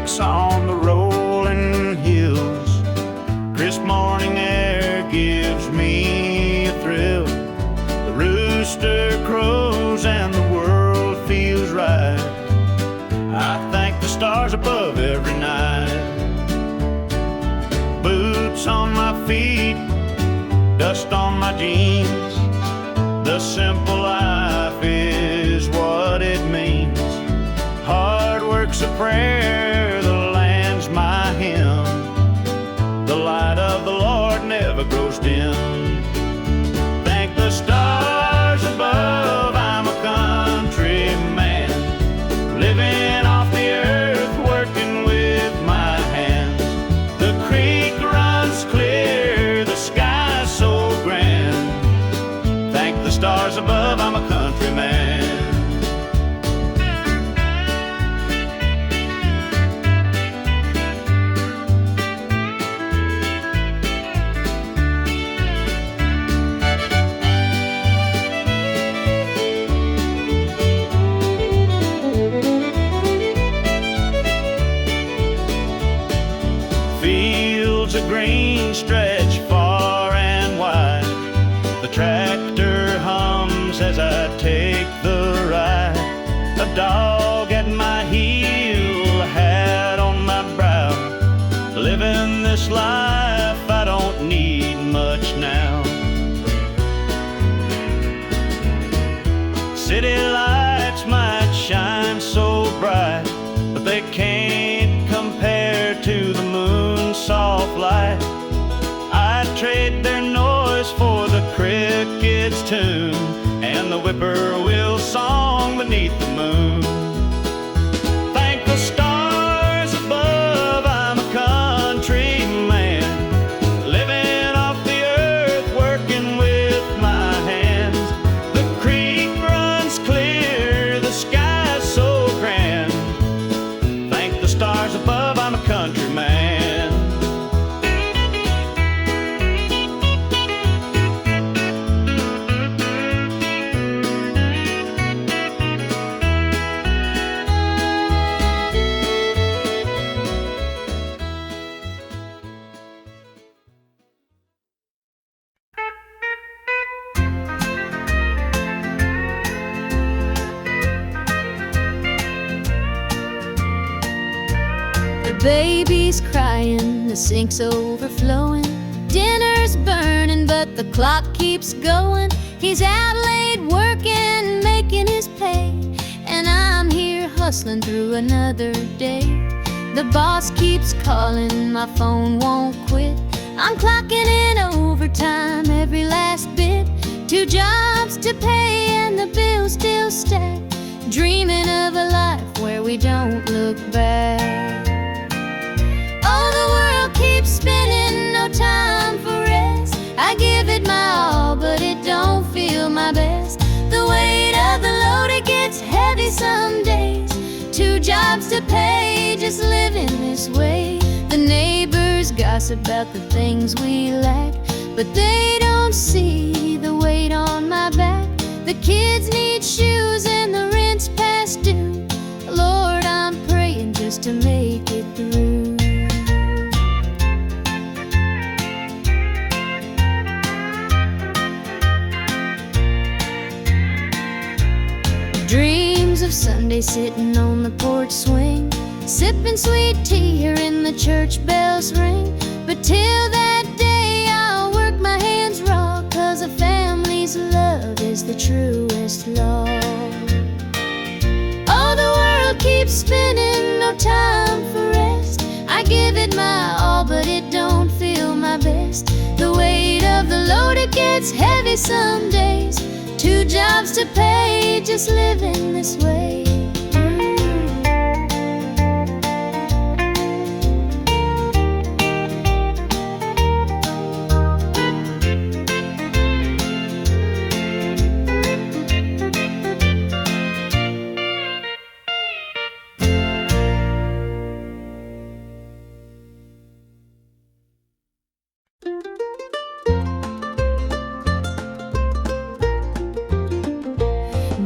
lakes on the rolling hills. Crisp morning air gives me a thrill. The rooster crows and the world feels right. I thank the stars above every night. Boots on my feet, dust on my jeans. The simple life is what it means. Hard work's a prayer, the land's my hymn. The light of the Lord never grows dim. Thank the stars above, I'm a country man, living off the earth, working with my hands. The creek runs clear, the sky's so grand. Thank the stars above, I'm a country man. Fields of green stretch far and wide. The tractor hums as I take the ride. A dog at my heel, a hat on my brow. Living this life, I don't need much now. City lights might shine so bright, but they can't compare to the moon's soft light. I'd trade their noise for the cricket's tune and the whippoorwill song beneath the moon. Thank the stars above, I'm a country man, living off the earth, working with my hands. The creek runs clear, the sky's so grand. Thank the stars above, I'm a country man. Baby's crying, the sink's overflowing. Dinner's burning, but the clock keeps going. He's out late working, making his pay, and I'm here hustling through another day. The boss keeps calling, my phone won't quit. I'm clocking in overtime every last bit. 2 jobs to pay and the bills still stack. Dreaming of a life where we don't look back. Oh, the world keeps spinning, no time for rest. I give it my all, but it don't feel my best. The weight of the load, it gets heavy some days. 2 jobs to pay, just living this way. The neighbors gossip about the things we lack, but they don't see the weight on my back. The kids need shoes and the rent's past due. Lord, I'm praying just to make it through. Dreams of Sunday sitting on the porch swing, sipping sweet tea, hearing the church bells ring. But till that day I'll work my hands raw, 'cause a family's love is the truest law. Oh, the world keeps spinning, no time for rest. I give it my all, but it don't feel my best. The weight of the load, it gets heavy some days. 2 jobs to pay, just living this way.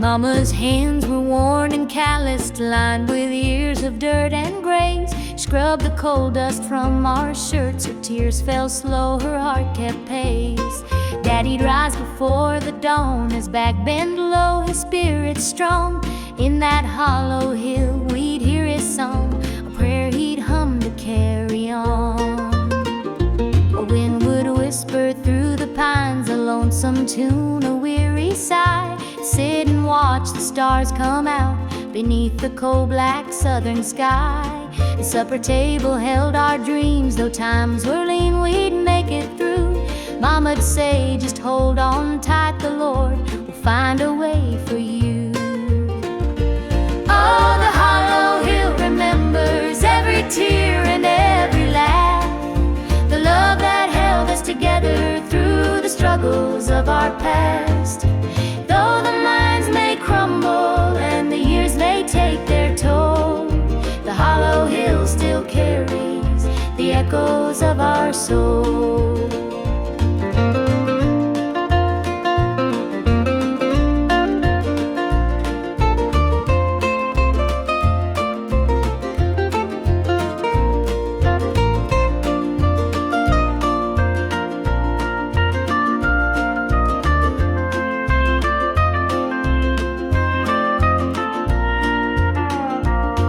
Mama's hands were worn and calloused, lined with years of dirt and graze. scrubbed the coal dust from our shirts. Her tears fell slow, her heart kept pace. Daddy'd rise before the dawn, his back bent low, his spirit strong. In that hollow hill we'd hear his song, a prayer he'd hum to carry on. A wind would whisper through the pines, a lonesome tune, a weary sigh. Sit and watch the stars come out beneath the coal-black southern sky. The supper table held our dreams, though times were lean, we'd make it through. Mama'd say, just hold on tight, the Lord will find a way for you. Oh, the hollow hill remembers every tear and every laugh, the love that held us together through the struggles of our past. Though the mines may crumble and the years may take their toll, the hollow hill still carries the echoes of our soul.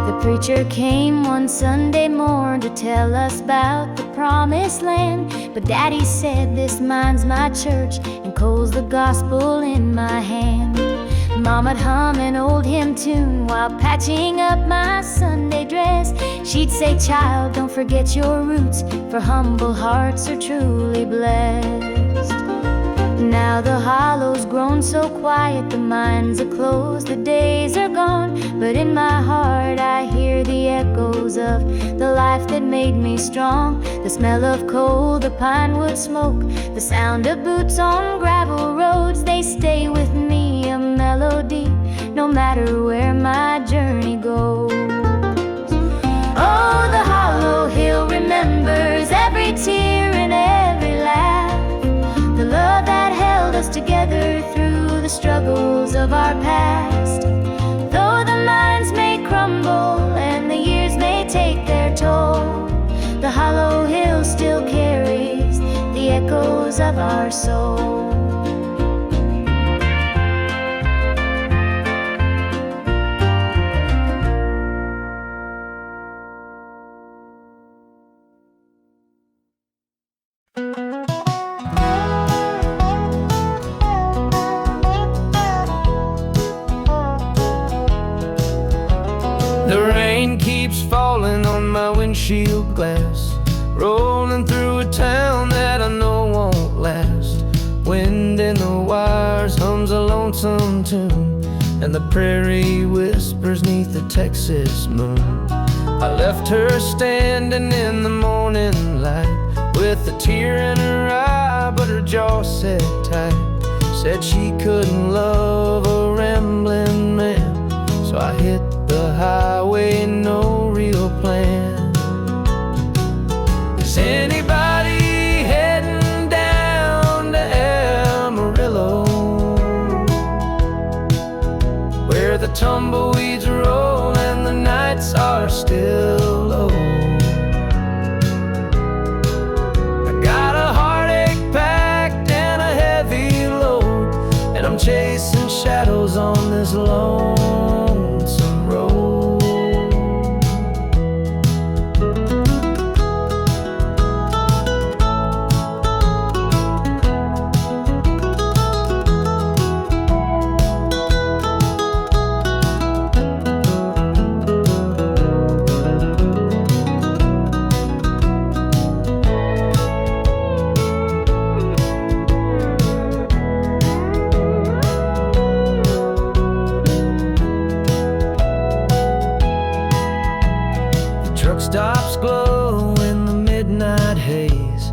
The preacher came one Sunday morn to tell us about the promised land. But Daddy said, this mine's my church and coal's the gospel in my hand. Mama'd hum an old hymn tune while patching up my Sunday dress. She'd say, child, don't forget your roots, for humble hearts are truly blessed. Now the hollow's grown so quiet, the mines are closed, the days are gone. But in my heart I hear the echoes of the life that made me strong. The smell of coal, the pine wood smoke, the sound of boots on gravel roads, they stay with me, a melody, no matter where my journey goes. Oh, the hollow hill remembers every tear and every laugh, the love that held us together through the struggles of our past. Though the mines may crumble and the years may take their toll, the hollow hill still carries the echoes of our soul. The rain keeps falling on my windshield glass, rolling through a town that I know won't last. Wind in the wires hums a lonesome tune, and the prairie whispers 'neath the Texas moon. I left her standing in the morning light with a tear in her eye, but her jaw set tight. Said she couldn't love a rambling man, so I hit the highway, no real plan. Is anybody heading down to Amarillo, where the tumbleweeds roll and the nights are still low? I got a heartache packed and a heavy load, and I'm chasing shadows on this lonesome road. Truck stops glow in the midnight haze,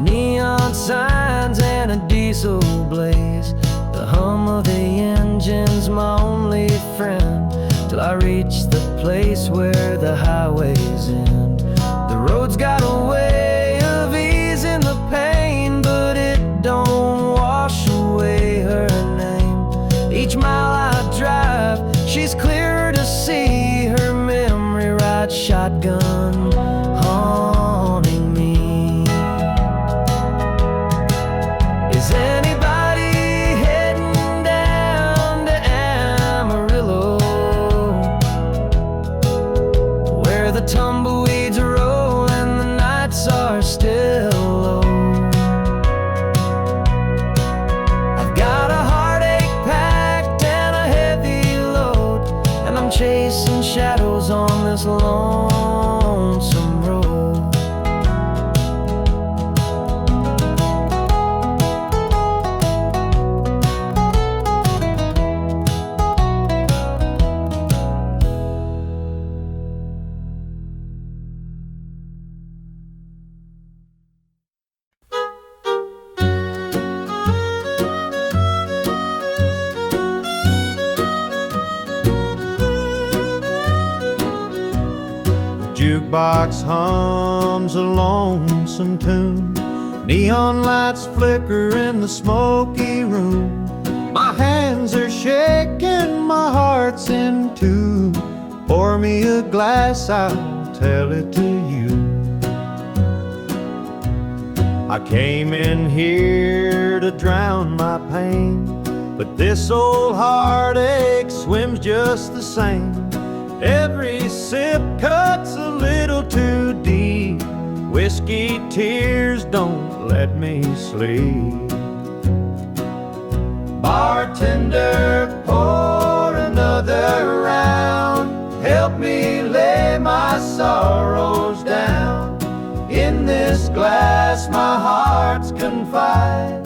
neon signs and a diesel blaze. The hum of the engine's my only friend, till I reach the place where the highways end. The road's got a way of easing the pain, but it don't wash away her name. Each mile I drive, she's clearer to see, her memory rides shotgun chasing shadows on this lonesome road. Jukebox hums a lonesome tune. Neon lights flicker in the smoky room. My hands are shaking, my heart's in two. Pour me a glass, I'll tell it to you. I came in here to drown my pain, but this old heartache swims just the same. Every sip cuts a little too deep. Whiskey tears don't let me sleep. Bartender, pour another round. Help me lay my sorrows down. In this glass my heart's confide.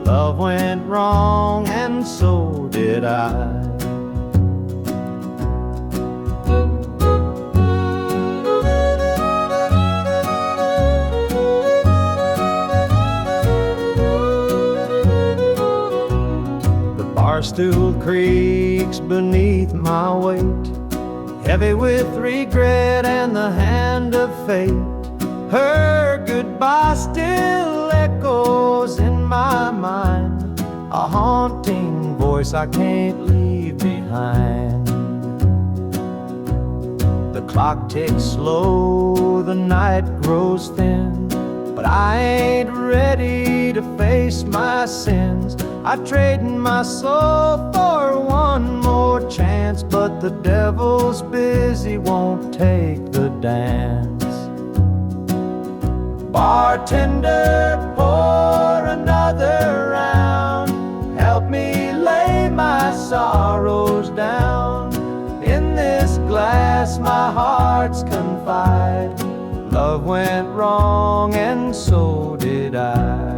Love went wrong and so did I. Stool creaks beneath my weight, heavy with regret and the hand of fate. Her goodbye still echoes in my mind, a haunting voice I can't leave behind. The clock ticks slow, the night grows thin, but I ain't ready to face my sins. I've traded my soul for one more chance, but the devil's busy, won't take the dance. Bartender, pour another round. Help me lay my sorrows down. In this glass my heart's confide. Love went wrong and so did I.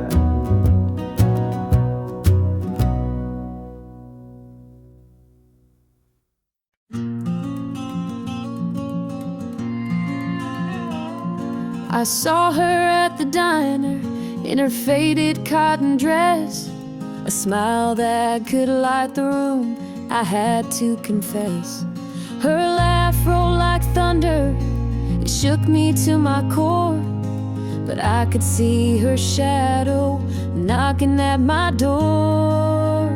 I saw her at the diner in her faded cotton dress, a smile that could light the room, I had to confess. Her laugh rolled like thunder, it shook me to my core, but I could see her shadow knocking at my door.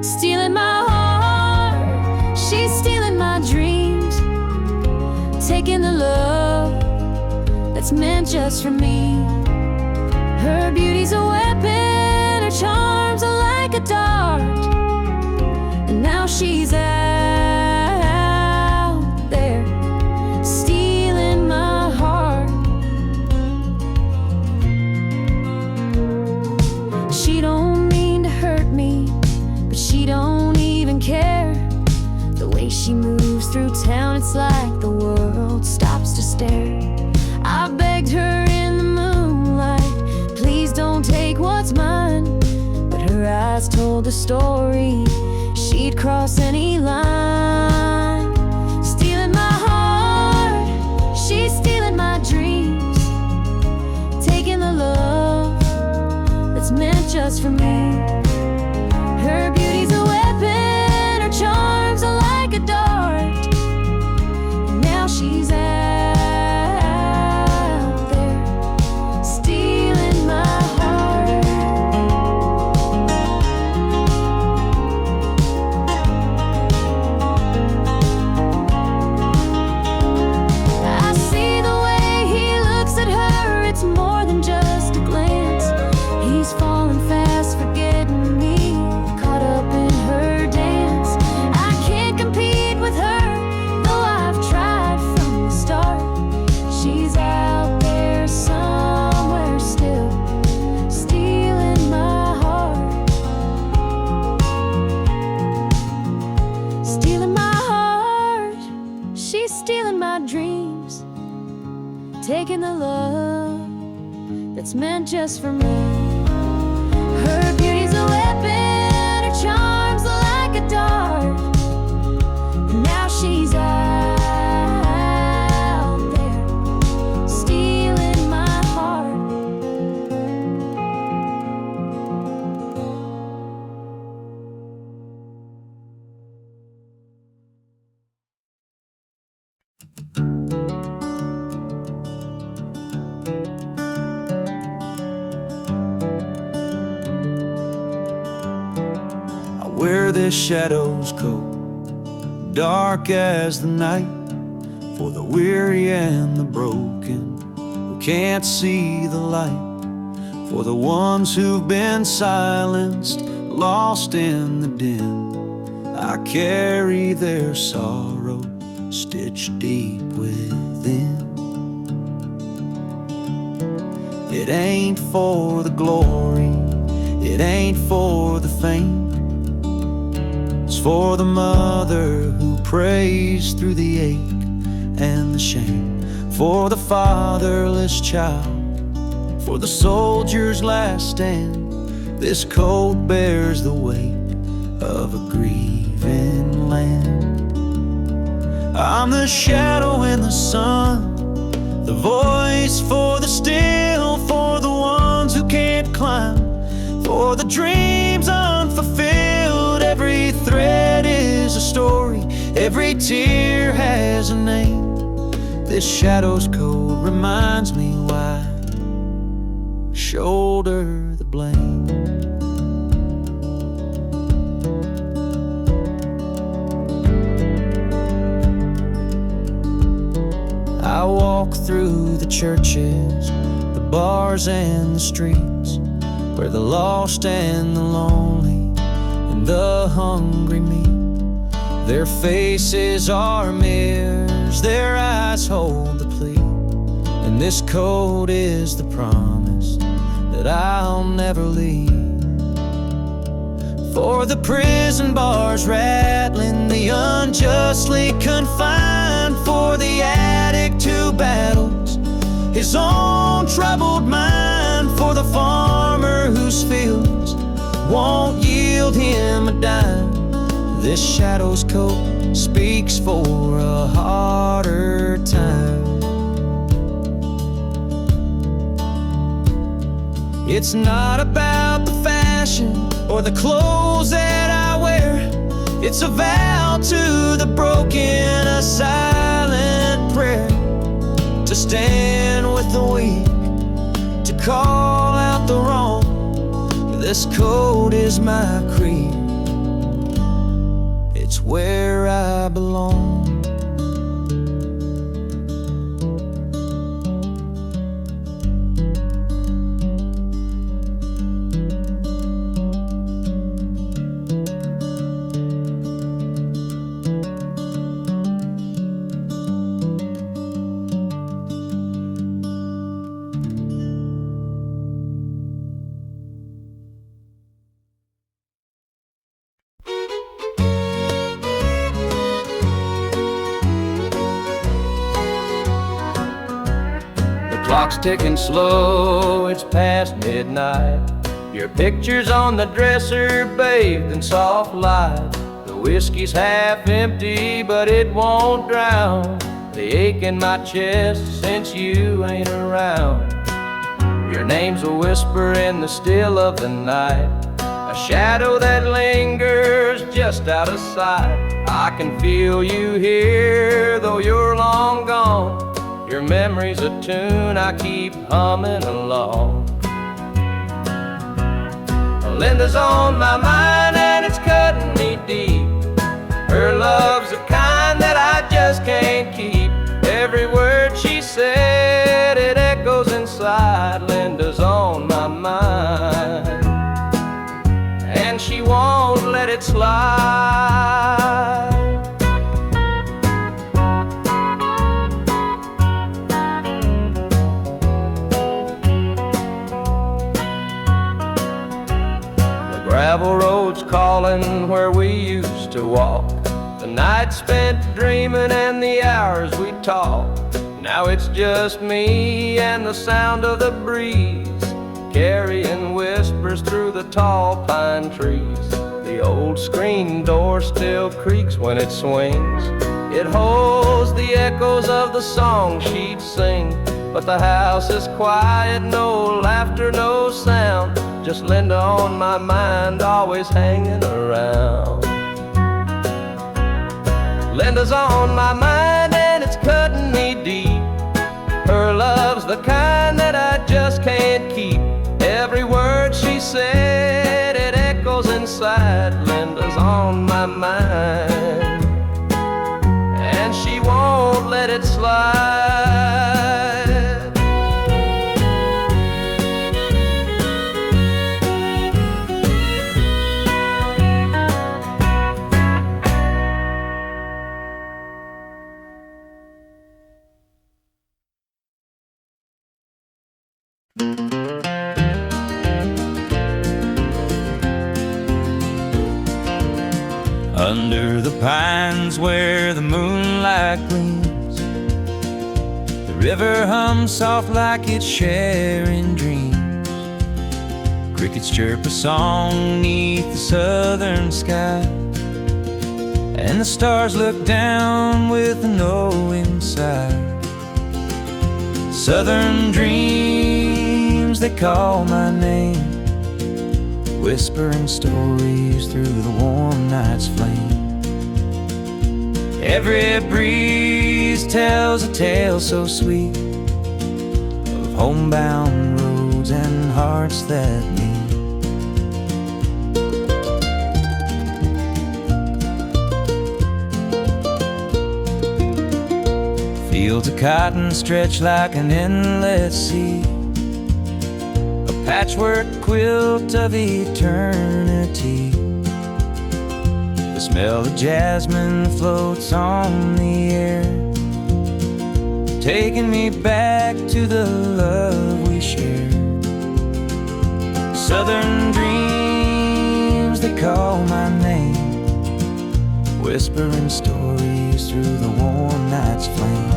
Stealing my heart, she's stealing my dreams, taking the love that's meant just for me. Her beauty's a weapon, her charms are like a dart, and now she's out there stealing my heart. She don't mean to hurt me, but she don't even care. The way she moves through town, it's like the world stops to stare. I begged her in the moonlight, please don't take what's mine, but her eyes told the story, she'd cross any line. Stealing my heart, she's stealing my dreams, taking the love that's meant just for me. Her beauty's a weapon, her charms are like a dart, and now she's out there stealing my heart. I see the way he looks at her, it's more than just a glance. He's falling fast, forgetting me. taking the love that's meant just for me. Her beauty's a weapon, her charms are like a dart. Now she's out there, stealing my heart. I wear this shadow's coat, dark as the night, for the weary and the broken who can't see the light, for the ones who've been silenced, lost in the din. I carry their sorrow stitched deep within. It ain't for the glory, it ain't for the fame. It's for the mother who prays through the ache and the shame, for the fatherless child, for the soldier's last stand. This coat bears the weight of a grieving land. I'm the shadow in the sun, the voice for the still, for the ones who can't climb, for the dreams unfulfilled. Every thread is a story, every tear has a name. This shadow's code reminds me why I shoulder the blame. I walk through the churches, the bars and the streets, where the lost and the lonely and the hungry meet. Their faces are mirrors, their eyes hold the plea, and this code is the promise that I'll never leave. For the prison bars rattling, the unjustly confined, for the addict who battles his own troubled mind, for the farmer whose fields won't yield him a dime. This shadow's coat speaks for a harder time. It's not about the fashion or the clothes that I wear. It's a vow to the broken, a silent prayer, to stand with the weak, to call out the wrong. This code is my creed, it's where I belong. Clock's ticking slow, it's past midnight. Your picture's on the dresser, bathed in soft light. The whiskey's half empty, but it won't drown the ache in my chest since you ain't around. Your name's a whisper in the still of the night, a shadow that lingers just out of sight. I can feel you here, though you're long gone. Your memory's a tune I keep humming along. Linda's on my mind and it's cutting me deep. Her love's the kind that I just can't keep. Every word she said, it echoes inside. Linda's on my mind and she won't let it slide. Gravel roads calling where we used to walk, the nights spent dreaming and the hours we talked. Now it's just me and the sound of the breeze, carrying whispers through the tall pine trees. The old screen door still creaks when it swings. It holds the echoes of the song she'd sing. But the house is quiet, no laughter, no sound. Just Linda on my mind, always hanging around. Linda's on my mind and it's cutting me deep. Her love's the kind that I just can't keep. Every word she said, it echoes inside. Linda's on my mind and she won't let it slide. Under the pines where the moonlight gleams, the river hums soft like it's sharing dreams. Crickets chirp a song neath the southern sky, and the stars look down with a knowing sigh. Southern dreams, they call my name, whispering stories through the warm night's flame. Every breeze tells a tale so sweet of homebound roads and hearts that meet. Fields of cotton stretch like an endless sea, patchwork quilt of eternity. The smell of jasmine floats on the air, taking me back to the love we shared. Southern dreams, they call my name, whispering stories through the warm night's flame.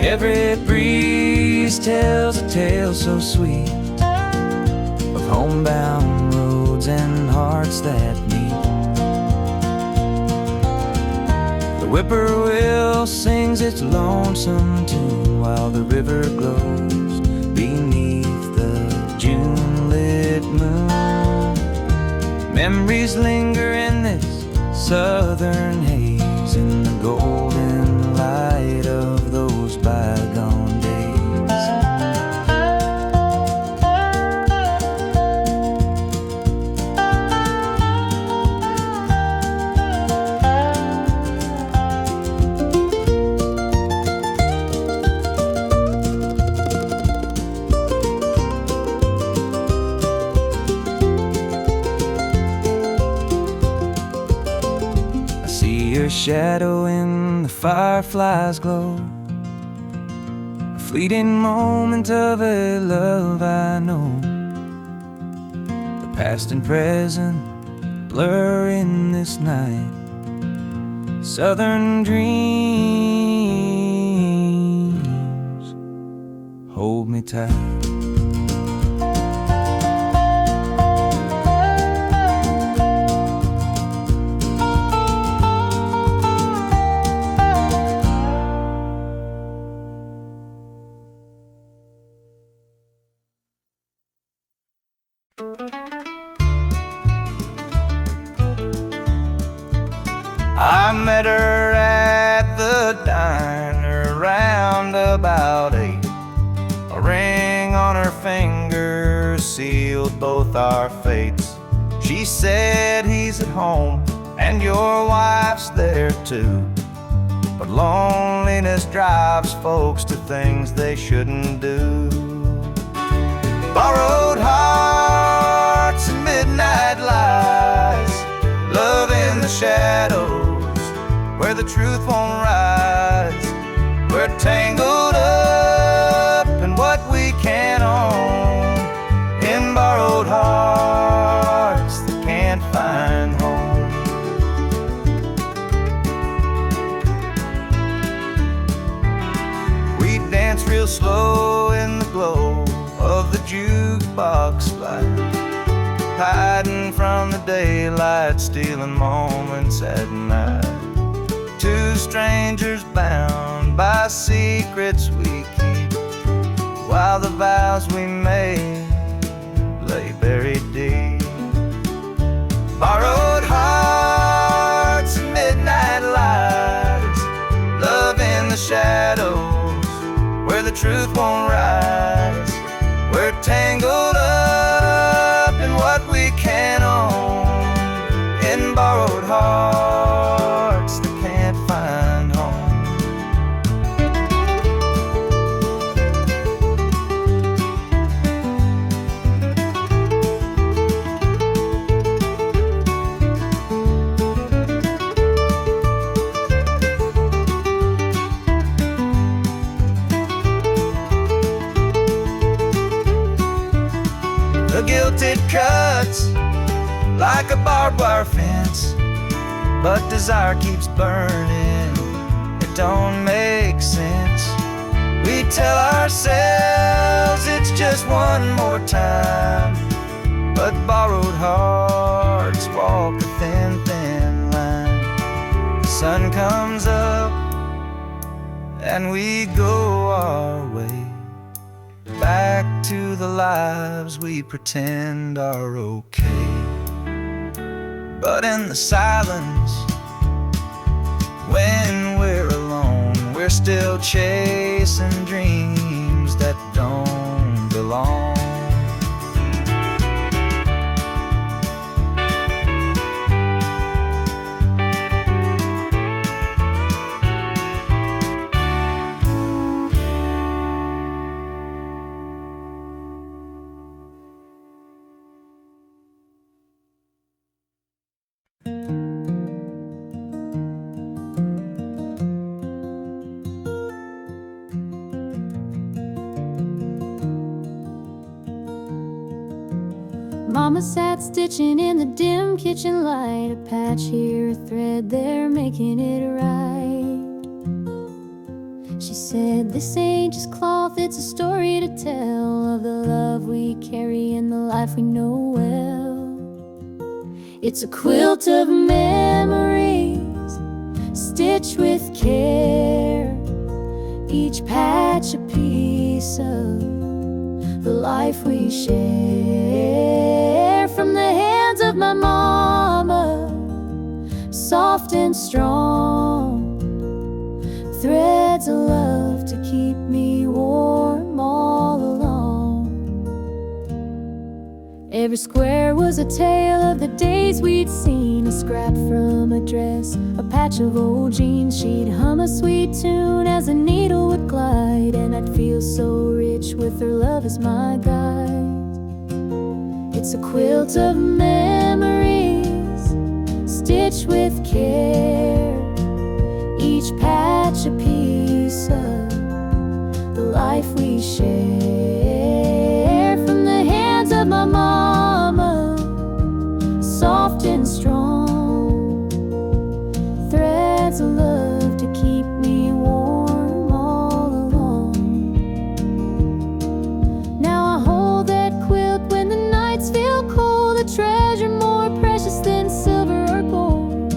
Every breeze tells a tale so sweet of homebound roads and hearts that meet. The whippoorwill sings its lonesome tune while the river glows beneath the June-lit moon. Memories linger in this southern haze, in the golden light of those bygone days. I see your shadow in the firefly's glow, a fleeting moment of a love I know. The past and present blur in this night. Southern dreams, hold me tight. I met her at the diner round about 8. A ring on her finger sealed both our fates. She said he's at home and your wife's there too, but loneliness drives folks to things they shouldn't do. Borrowed hearts and midnight lies, love in the shadows where the truth won't rise. We're tangled up in what we can't own, in borrowed hearts that can't find home. slow in the glow of the jukebox light, hiding from the daylight, stealing moments at night. Two strangers bound by secrets we keep, while the vows we made lay buried deep. Borrowed hearts and midnight lights, love in the shadows where the truth won't rise. We're tangled up in what we can't own, in borrowed hearts that can't find home. The guilt it cuts like a barbed wire fence, but desire keeps burning, it don't make sense. We tell ourselves it's just one more time, but borrowed hearts walk a thin, thin line. The sun comes up and we go our way, back to the lives we pretend are okay. But in the silence, when we're alone, we're still chasing dreams that don't belong. Mama sat stitching in the dim kitchen light, a patch here, a thread there, making it right. She said, this ain't just cloth, it's a story to tell of the love we carry and the life we know well. It's a quilt of memories, stitched with care, each patch a piece of the life we share. From the hands of my mama, soft and strong, threads of love to keep me warm all along. Every square was a tale of the days we'd seen, a scrap from a dress, a patch of old jeans. She'd hum a sweet tune as the needle would glide, and I'd feel so rich with her love as my guide. It's a quilt of memories, stitched with care, each patch a piece of the life we share. From the hands of my mama, soft and strong, threads of love to keep me warm all along. Now I hold that quilt when the nights feel cold, a treasure more precious than silver or gold.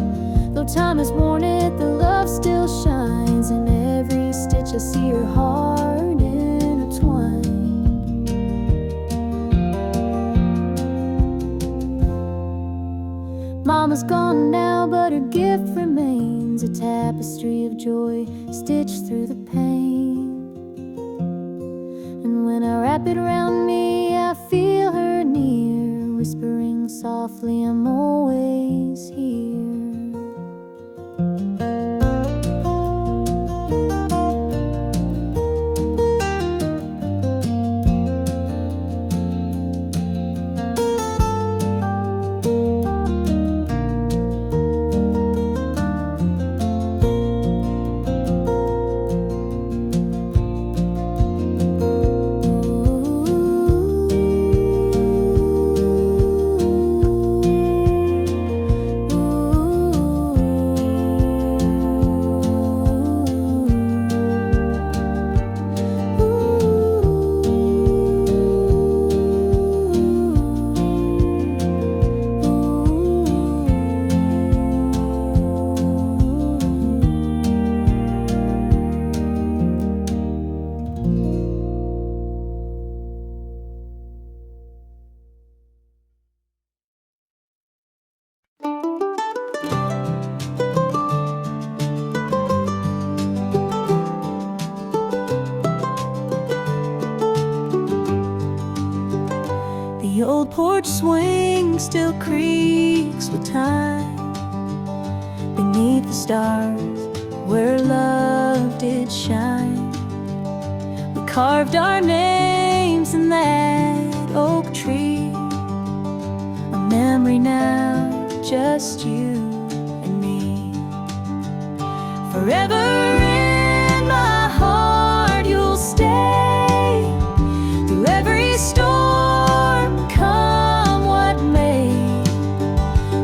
Though time has worn it, the love still shines. In every stitch I see her heart intertwined. Mama's gone now, but her gift remains, a tapestry of joy stitched through the pain. And when I wrap it around me, I feel her near, whispering softly, I'm always here. porch swing still creaks with time. Beneath the stars where love did shine, we carved our names in that oak tree. A memory now, just you and me. Forever in my heart you'll stay, through every storm, come what may.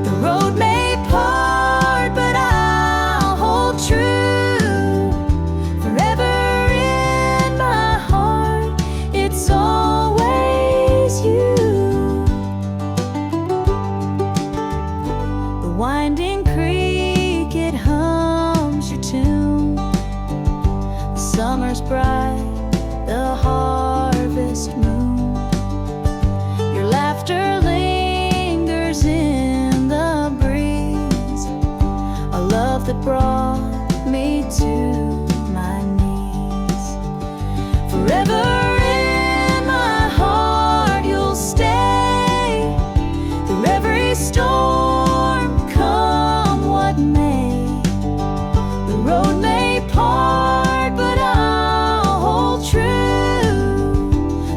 The road may part, but I'll hold true. Forever in my heart, it's always you. The winding creek, it hums your tune. The summer's bright, the harvest moon. Your laughter lingers in the breeze, a love that brought me to my knees. Forever in my heart you'll stay, through every storm, come what may. The road may part, but I'll hold true.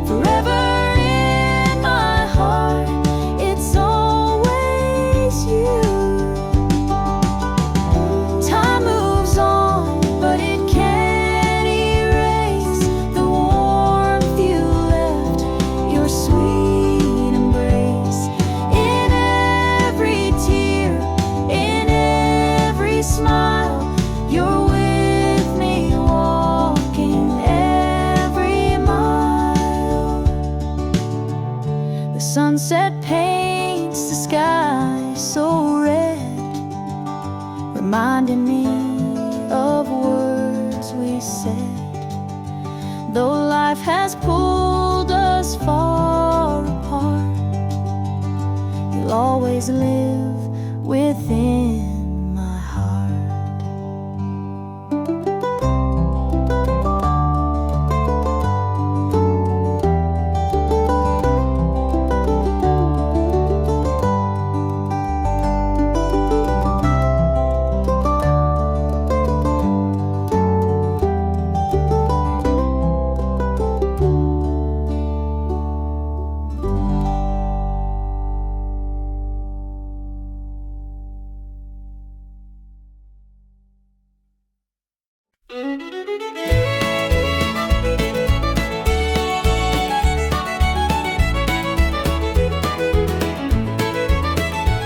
Forever in my heart, it's always you. Time moves on, but it can't erase the warmth you left, your sweet embrace. In every tear, in every smile, you're with me walking every mile. The sunset paints the sky so red, reminding me of words we said. Though life has pulled us far apart, you'll always live within my heart.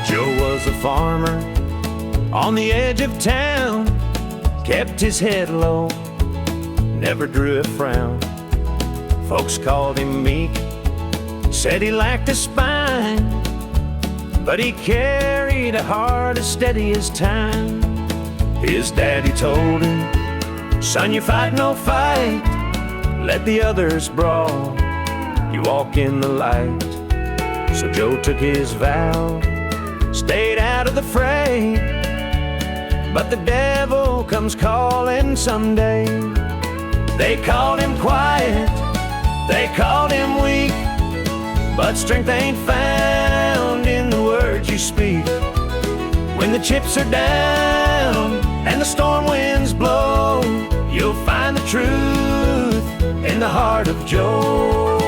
Joe was a farmer on the edge of town, kept his head low, never drew a frown. Folks called him meek, said he lacked a spine, but he carried a heart as steady as time. His daddy told him, "Son, you fight no fight, let the others brawl, you walk in the light." So Joe took his vow, stayed out of the fray, but the devil comes calling someday. They called him quiet, they called him weak, but strength ain't found in the words you speak. When the chips are down and the storm winds blow, you'll find the truth in the heart of Joe.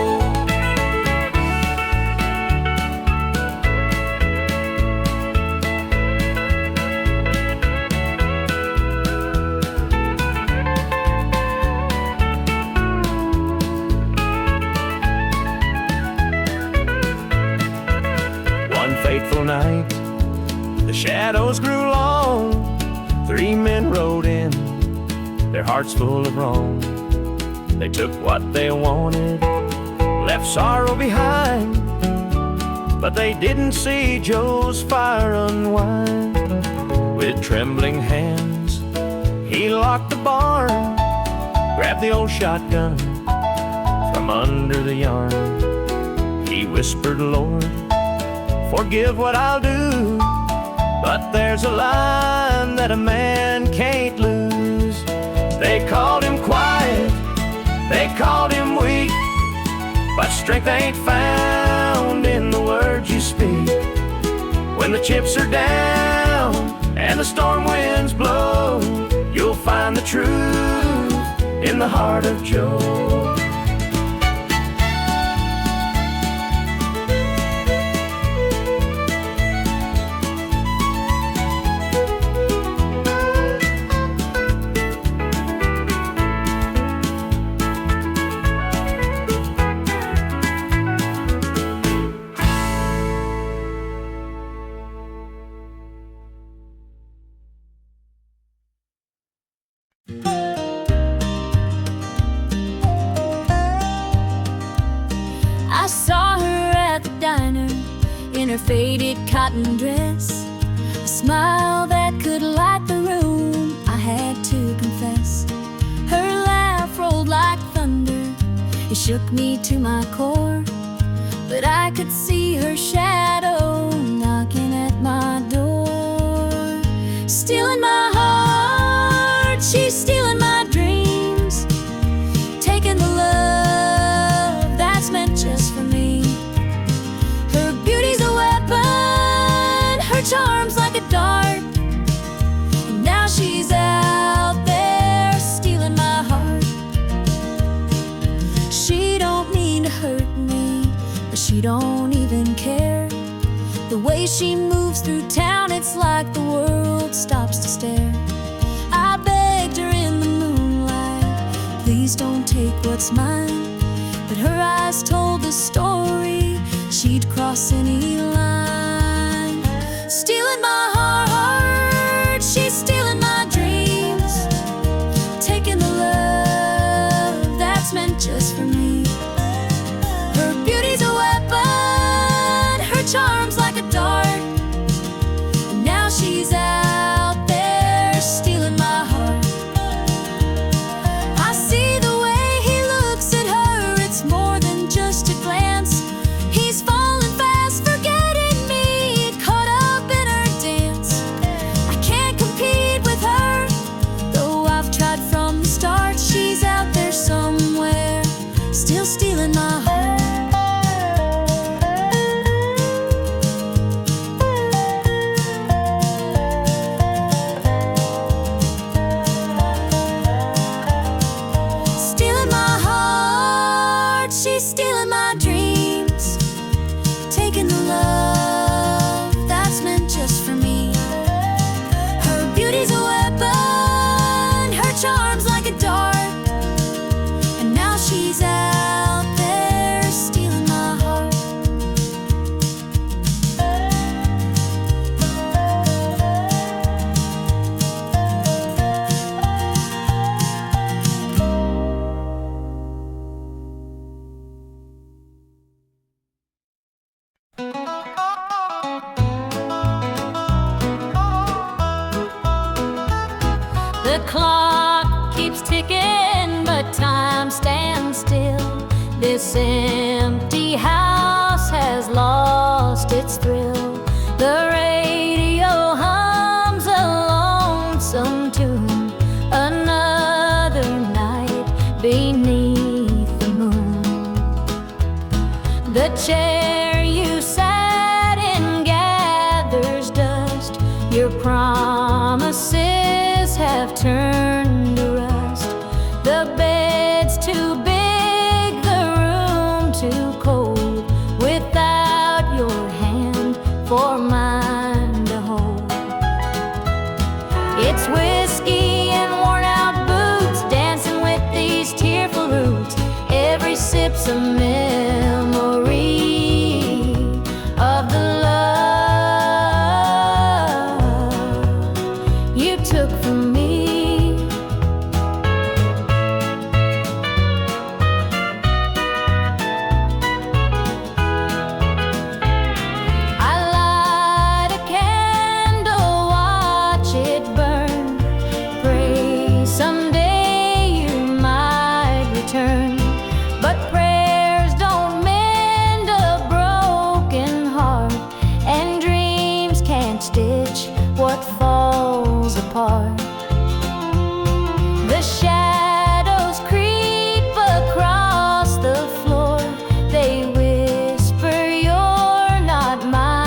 One fateful night, the shadows grew long. 3 men rode in, their hearts full of wrong. They took what they wanted, left sorrow behind, but they didn't see Joe's fire unwind. With trembling hands, he locked the barn, grabbed the old shotgun from under the yarn. He whispered, "Lord, forgive what I'll do, but there's a line that a man can't lose." They called him quiet, they called him weak, but strength ain't found in the speak. When the chips are down and the storm winds blow, you'll find the truth in the heart of Joe. I saw her at the diner in her faded cotton dress, a smile that could light the room, I had to confess. Her laugh rolled like thunder, it shook me to my core, but I could see her shadow knocking at my door. Stealing my heart, she's stealing my dreams, taking the love that's meant just for me. Her beauty's a weapon, her charm's like a dart, and now she's out there stealing my heart. She don't mean to hurt me, but she don't even care. The way she moves through town, it's like the world stops to stare. I begged her in the moonlight, please don't take what's mine, but her eyes told the story, she'd cross any line. Stealing my heart, she's stealing my dreams, taking the love that's meant just for me. Her beauty's a weapon, her charm's like a dart, and now she's out there stealing my heart. I see the way he looks at her, it's more than just a glance. He's falling fast, forgetting me, caught up in her dance. I can't compete with her, though I've tried from the start. She's out there somewhere, still stealing my heart. Stealing my heart, she's stealing my dreams, taking the love that's meant just for me. Her beauty's a weapon, her charm's like a dart, and now she's out there stealing my heart. The clock keeps ticking, but time stands still. This empty house has lost its thrill. The radio hums a lonesome tune, another night beneath the moon. The chair you sat in gathers dust, your promises have turned to rust. The bed's too big, the room too cold, without your hand for mine to hold. It's whiskey and worn out boots, dancing with these tearful roots. Every sip's a memory of the love you took from me. I light a candle, watch it burn, pray someday you might return. But prayers don't mend a broken heart, and dreams can't stitch what falls apart. The shadows creep across the floor, they whisper you're not mine.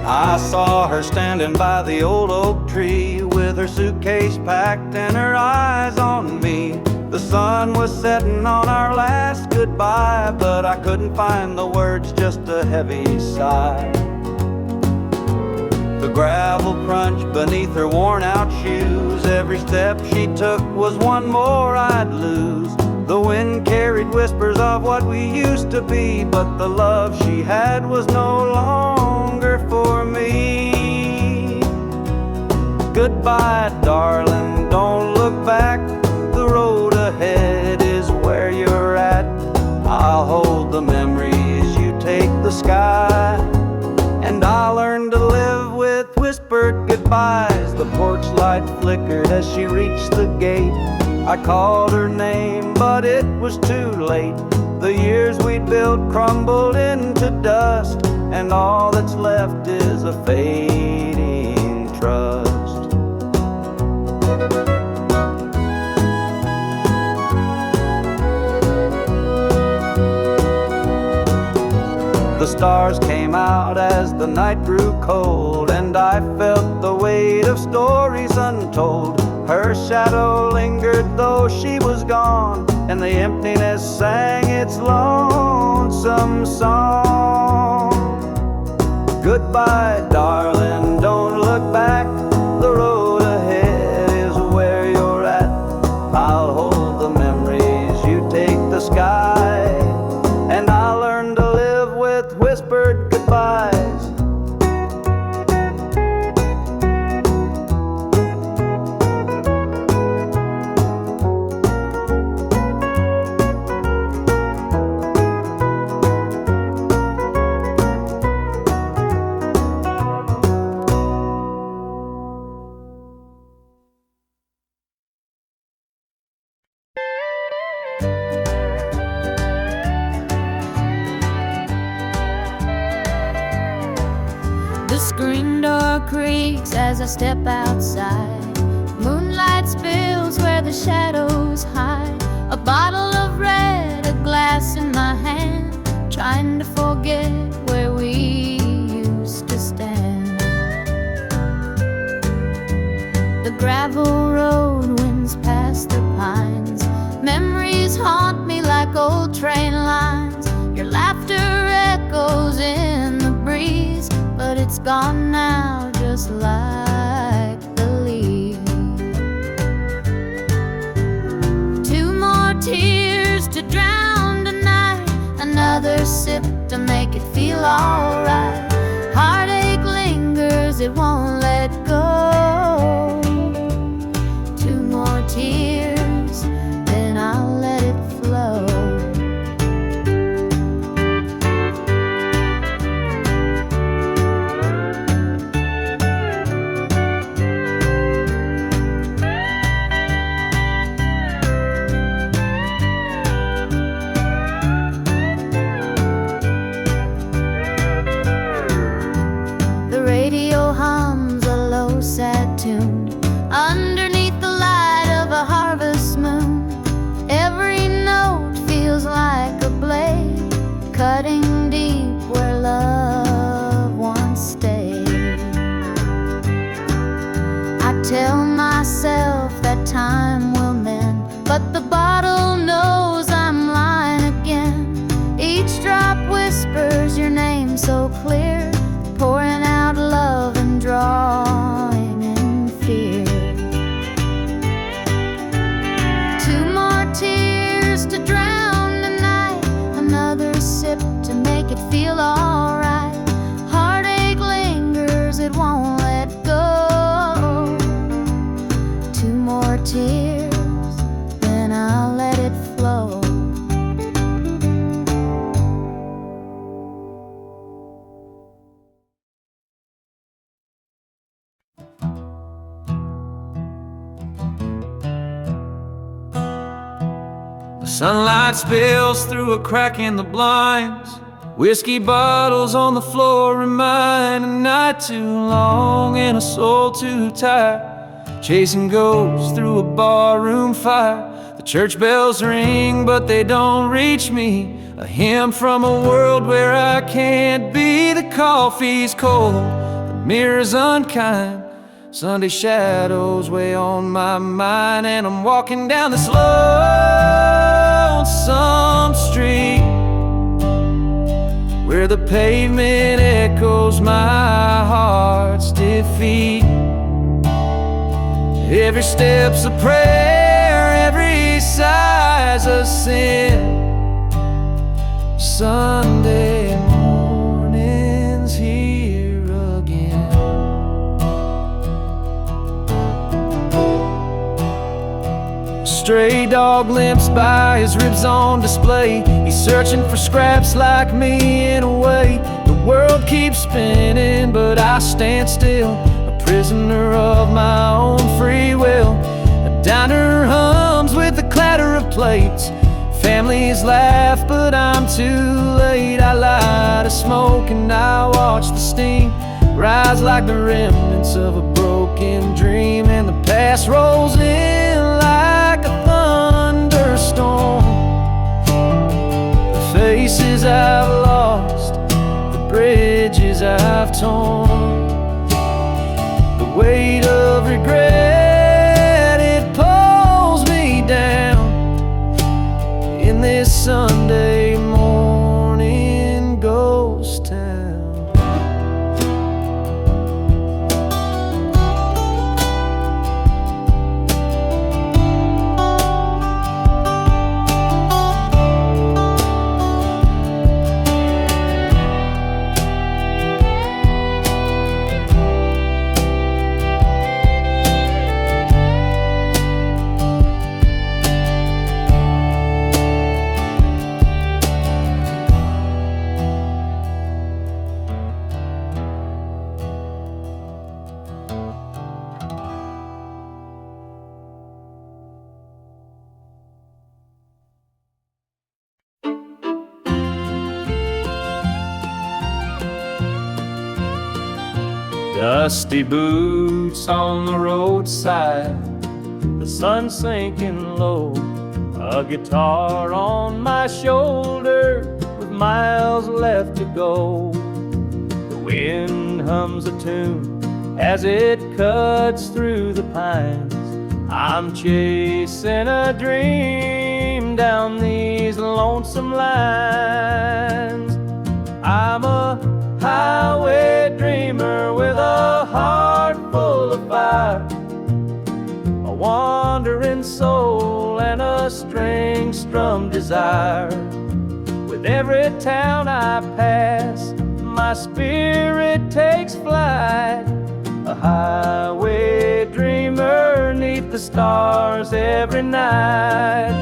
I saw her standing by the old oak tree with her suitcase packed and her eyes on me. The sun was setting on our last goodbye, but I couldn't find the words, just a heavy sigh. The gravel crunched beneath her worn-out shoes. Every step she took was one more I'd lose. The wind carried whispers of what we used to be, but the love she had was no longer for me. Goodbye, darling, don't look back. The road ahead is where you're at. I'll hold the memories, you take the sky. And I'll learn to live with whispered goodbyes. The porch light flickered as she reached the gate. I called her name, but it was too late. The years we'd built crumbled into dust, and all that's left is a fading trust. The stars came out as the night grew cold, and I felt the weight of stories untold. Her shadow lingered though she was gone, and the emptiness sang its lonesome song. Goodbye, darling, don't look back. The road ahead is where you're at. I'll hold the memories, you take the sky. And I'll learn to live with whispered goodbyes. The screen door creaks as I step outside. Moonlight spills where the shadows hide. A bottle of red, a glass in my hand, trying to forget where we used to stand. The gravel road winds past the pines. Memories haunt me like old train lines. Your laughter echoes in the breeze, but it's gone now, just like the leaves. Two more tears to drown tonight, another sip to make it feel alright. Heartache lingers, it won't let go. Two more tears, then I'll let it flow. Underneath the light of a harvest moon, every note feels like a blade, cutting deep where love once stayed. I tell myself that time will mend, but the bottle knows I'm lying again. Each drop whispers your name so clear, pouring out love and drawing in fear. Two more tears to drown the night, another sip to make it feel alright. Heartache lingers, it won't let go. Two more tears, then I'll let it flow. Sunlight spills through a crack in the blinds. Whiskey bottles on the floor remind a night too long and a soul too tired, chasing ghosts through a barroom fire. The church bells ring, but they don't reach me. A hymn from a world where I can't be. The coffee's cold, mirrors unkind, Sunday shadows weigh on my mind, and I'm walking down this lonesome street where the pavement echoes my heart's defeat. Every step's a prayer, every sigh's a sin. Sunday morning's here again. Stray dog limps by, his ribs on display. He's searching for scraps like me in a way. The world keeps spinning, but I stand still, a prisoner of my own free will. A diner hums with the clatter of plates. Families laugh, but I'm too late. I light a smoke and I watch the steam rise like the remnants of a broken dream. And the past rolls in like a thunderstorm. The faces I've lost, the bridges I've torn, the weight of regret, it pulls me down in this Sunday morning ghost town. Dusty boots on the roadside, the sun sinking low, a guitar on my shoulder with miles left to go. The wind hums a tune as it cuts through the pines. I'm chasing a dream down these lonesome lines. I'm a highway dreamer with a heart full of fire, a wandering soul and a string-strummed desire. With every town I pass, my spirit takes flight, a highway dreamer 'neath the stars every night.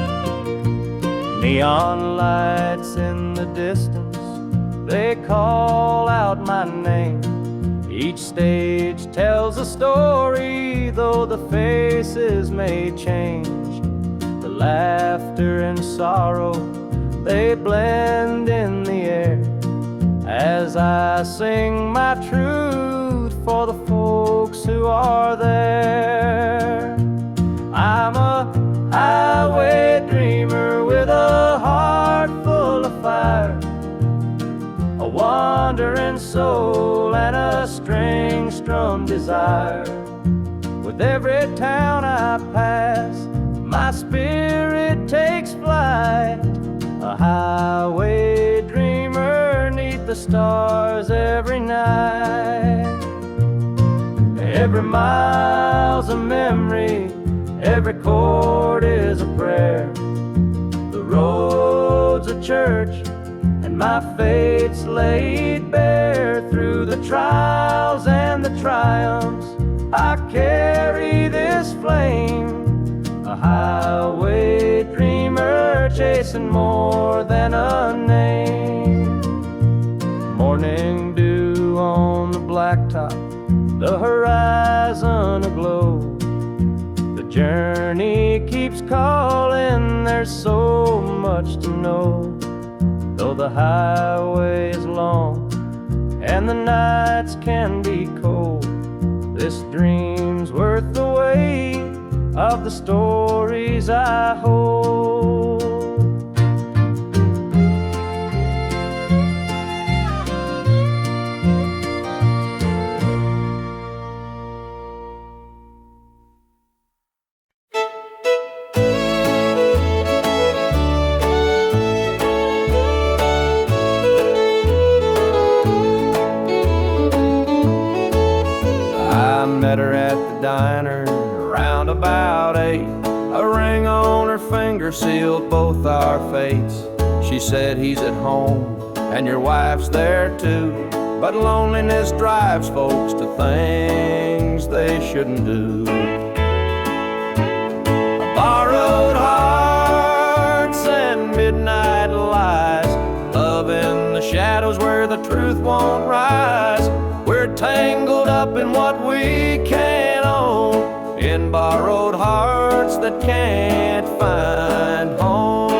Neon lights in the distance, they call out my name. Each stage tells a story, though the faces may change. The laughter and sorrow, they blend in the air as I sing my truth for the folks who are there. I'm a highway dreamer with a heart full of fire, a wandering soul and a string-strummed desire. With every town I pass, my spirit takes flight, a highway dreamer 'neath the stars every night. Every mile's a memory, every chord is a prayer. The road's a church, and my fate's laid bare. Through the trials and the triumphs, I carry this flame, a highway dreamer chasing more than a name. Morning dew on the blacktop, the horizon aglow. The journey keeps calling, there's so much to know. Though the highway is long and the nights can be cold, this dream's worth the weight of the stories I hold. finger sealed both our fates. She said he's at home and your wife's there too, but loneliness drives folks to things they shouldn't do. Borrowed hearts and midnight lies, love in the shadows where the truth won't rise. We're tangled up in what we can't own, in borrowed hearts that can't find home.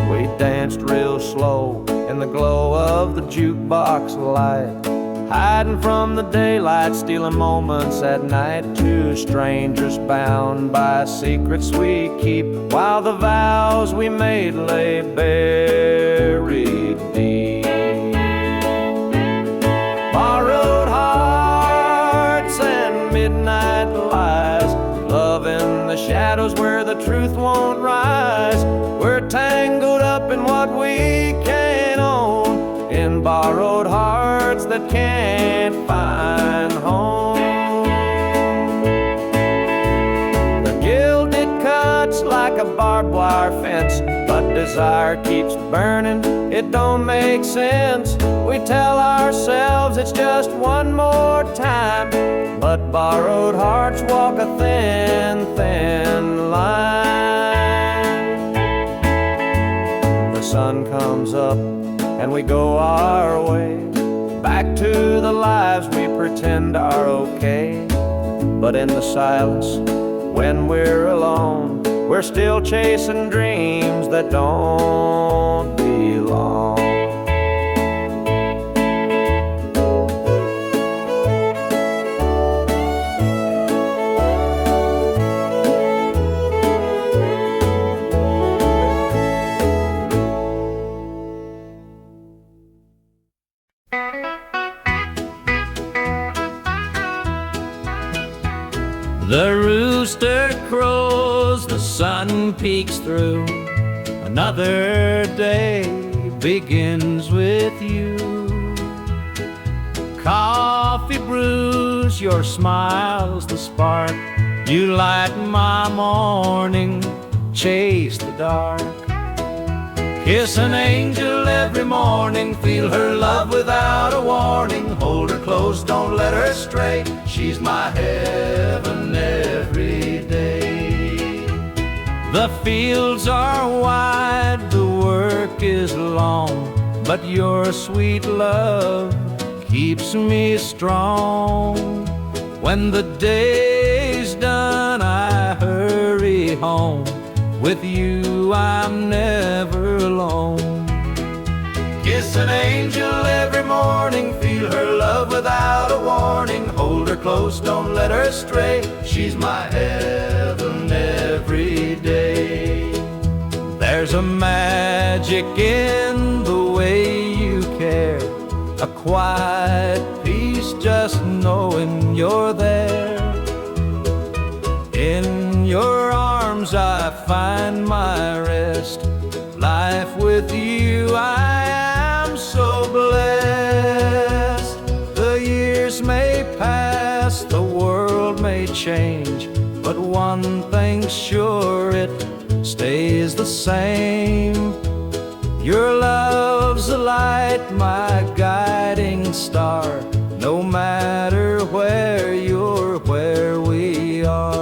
We danced real slow in the glow of the jukebox light, hiding from the daylight, stealing moments at night. Two strangers bound by secrets we keep, while the vows we made lay buried deep. Borrowed hearts and midnight lies, love in the shadows where the truth won't rise. We're tangled up in what we can't own, in borrowed hearts that can't find home. The gilded cuts like a barbed wire fence, but desire keeps burning, it don't make sense. We tell ourselves it's just one more time, but borrowed hearts walk a thin, thin line. The sun comes up and we go our way, back to the lives we pretend are okay. But in the silence, when we're alone, we're still chasing dreams that don't belong. The rooster crows, the sun peeks through. Another day begins with you. Coffee brews, your smile's the spark. You light my morning, chase the dark. Kiss an angel every morning, feel her love without a warning. Hold her close, don't let her stray, she's my heaven every day. The fields are wide, the work is long, but your sweet love keeps me strong. When the day's done, I hurry home. With you I'm never alone. Kiss an angel every morning, feel her love without a warning. Hold her close, don't let her stray, she's my heaven every day. There's a magic in the way you care, a quiet peace just knowing you're there. In your arms I find my rest. Life with you I am so blessed. The years may pass, the world may change, but one thing's sure, it stays the same. Your love's a light, my guiding star, no matter where you're, where we are.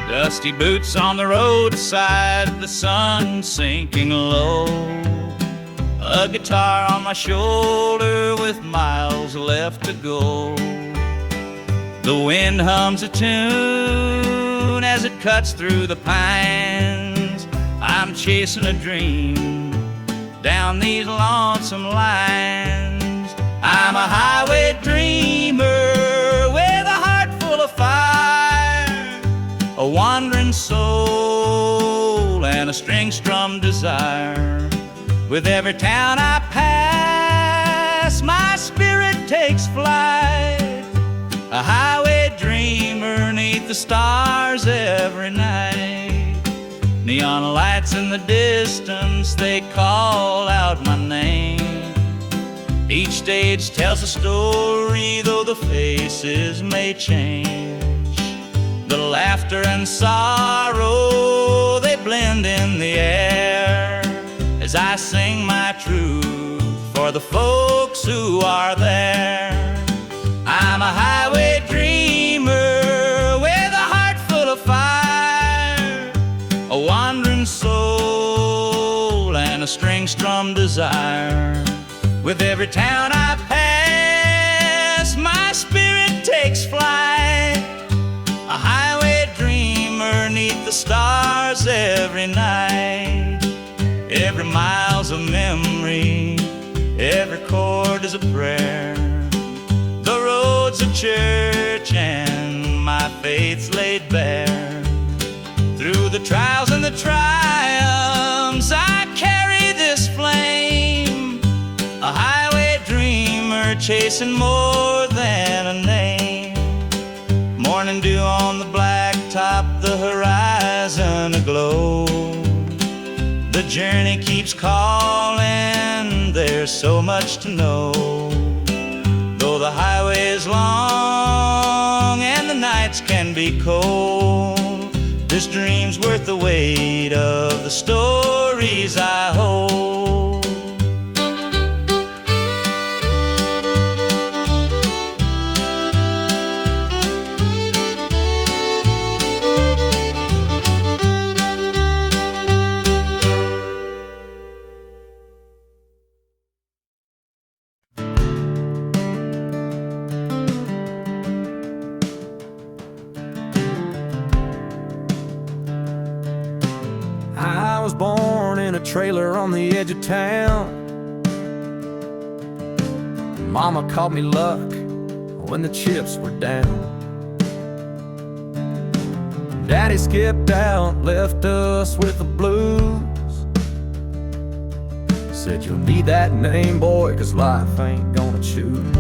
Dusty boots on the roadside, the sun sinking low. A guitar on my shoulder with miles left to go. The wind hums a tune as it cuts through the pines. I'm chasing a dream down these lonesome lines. I'm a highway dreamer with a heart full of fire, a wandering soul and a string-strummed desire. With every town I pass, my spirit takes flight, a highway dreamer 'neath the stars every night. Neon lights in the distance, they call out my name. Each stage tells a story, though the faces may change. The laughter and sorrow, they blend in the air as I sing my truth for the folks who are there. I'm a highway dreamer with a heart full of fire, a wandering soul and a string-strummed desire. With every town I pass, my spirit takes flight, a highway dreamer 'neath the stars every night. Every mile's a memory, every chord is a prayer. The road's a church and my faith's laid bare. Through the trials and the triumphs, I carry this flame, a highway dreamer chasing more than a name. Morning dew on the blacktop, the horizon aglow. The journey keeps calling, there's so much to know. Though the highway is long and the nights can be cold, this dream's worth the weight of the stories I hold. I was born in a trailer on the edge of town. Mama called me luck when the chips were down. Daddy skipped out, left us with the blues. Said you'll need that name, boy, 'cause life ain't gonna choose.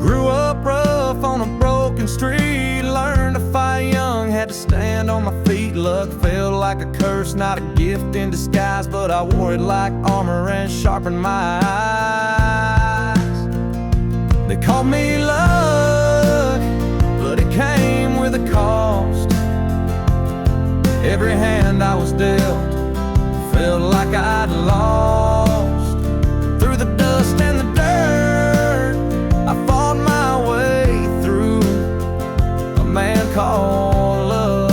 Grew up rough on a broken street, learned to fight young, had to stand on my feet. Luck felt like a curse, not a gift in disguise, but I wore it like armor and sharpened my eyes. They called me luck, but it came with a cost. Every hand I was dealt felt like I'd lost. Through the dust and the dirt, I fought my way through a man called love,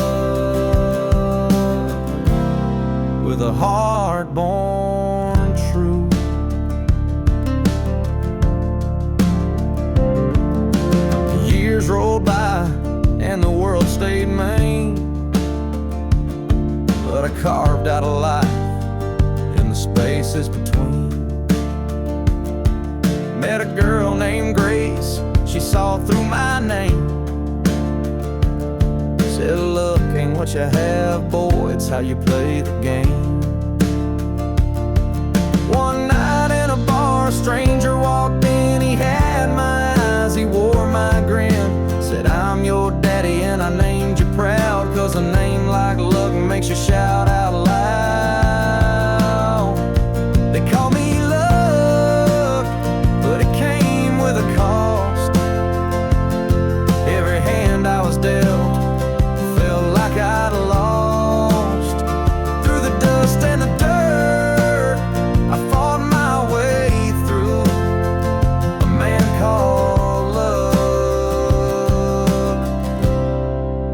with a heart born true. Years rolled by and the world stayed mean, but I carved out a life in the spaces between. Met a girl named Grace, she saw through my name. Said, look, ain't what you have, boy, it's how you play the game. One night in a bar, a stranger walked in, he had my eyes, he wore my grin. Said, I'm your daddy and I named you proud, 'cause a name like luck makes you shout out loud. They call me luck, but it came with a cost. Every hand I was dealt felt like I'd lost. Through the dust and the dirt, I fought my way through a man called love,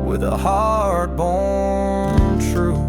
with a heart born true.